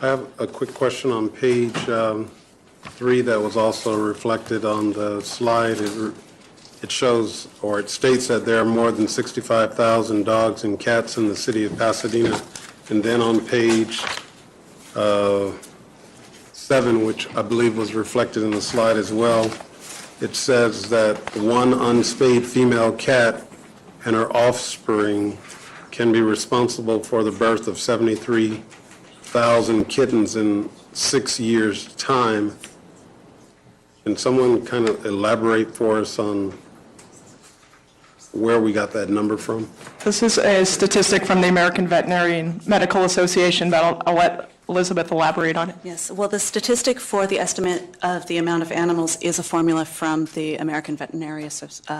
I have a quick question on page 3 that was also reflected on the slide. It shows, or it states that there are more than 65,000 dogs and cats in the city of Pasadena. And then on page 7, which I believe was reflected in the slide as well, it says that one unspayed female cat and her offspring can be responsible for the birth of 73,000 kittens in 6 years' time. Can someone kind of elaborate for us on where we got that number from? This is a statistic from the American Veterinary and Medical Association, but I'll let Elizabeth elaborate on it. Yes, well, the statistic for the estimate of the amount of animals is a formula from the American Veterinary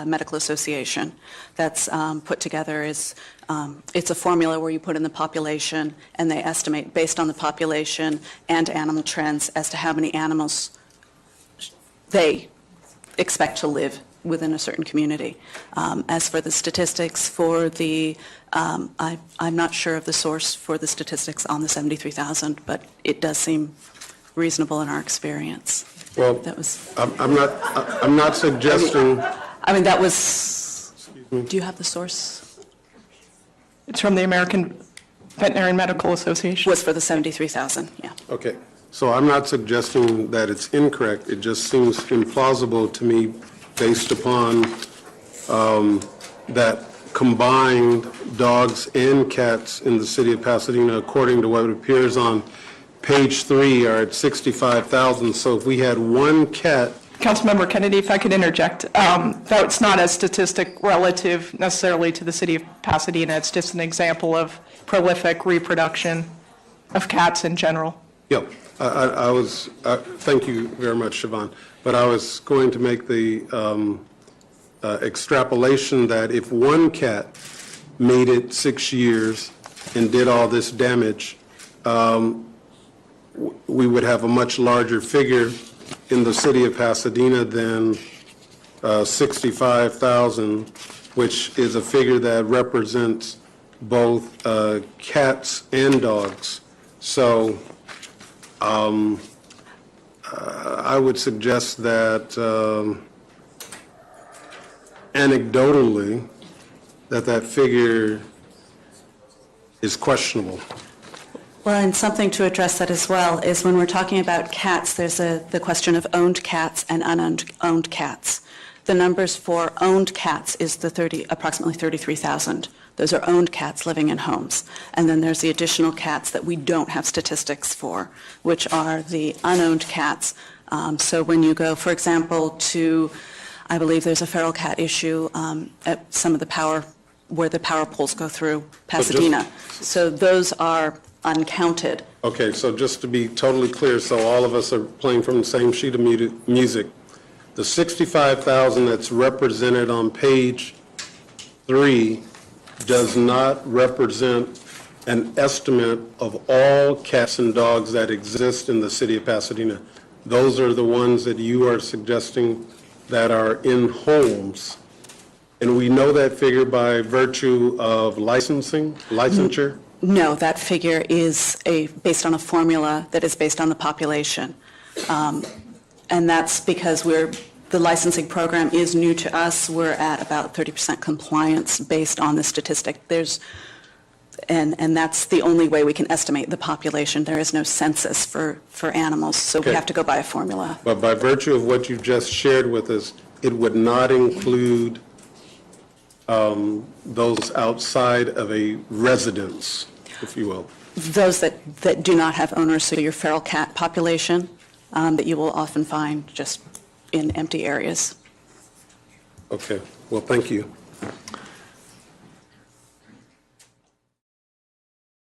Medical Association that's put together. It's a formula where you put in the population and they estimate based on the population and animal trends as to how many animals they expect to live within a certain community. As for the statistics for the, I'm not sure of the source for the statistics on the 73,000, but it does seem reasonable in our experience. Well, that was. I'm not suggesting. I mean that was. Do you have the source? It's from the American Veterinary and Medical Association. Was for the 73,000. Yeah. Okay, so I'm not suggesting that it's incorrect. It just seems implausible to me, based upon that combined dogs and cats in the city of Pasadena, according to what appears on page 3, are at 65,000. So if we had one cat. Councilmember Kennedy, if I could interject, that's not a statistic relative necessarily to the city of Pasadena. It's just an example of prolific reproduction of cats in general. Yep. I was, thank you very much, Siobhan. But I was going to make the extrapolation that if one cat made it 6 years and did all this damage, we would have a much larger figure in the city of Pasadena than 65,000, which is a figure that represents both cats and dogs. So I would suggest that anecdotally that figure is questionable. Well, and something to address that as well is when we're talking about cats, there's the question of owned cats and unowned cats. The numbers for owned cats is approximately 33,000. Those are owned cats living in homes. And then there's the additional cats that we don't have statistics for, which are the unowned cats. So when you go, for example, to, I believe there's a feral cat issue at some of the where the power poles go through Pasadena. So those are uncounted. Okay, so just to be totally clear, so all of us are playing from the same sheet of music. The 65,000 that's represented on page 3 does not represent an estimate of all cats and dogs that exist in the city of Pasadena. Those are the ones that you are suggesting that are in homes. And we know that figure by virtue of licensure? No, that figure is based on a formula that is based on the population. And that's because the licensing program is new to us. We're at about 30% compliance based on the statistic. And that's the only way we can estimate the population. There is no census for animals, so we have to go by a formula. But by virtue of what you just shared with us, it would not include those outside of a residence, if you will. Those that do not have owners, so your feral cat population that you will often find just in empty areas. Okay. Well, thank you.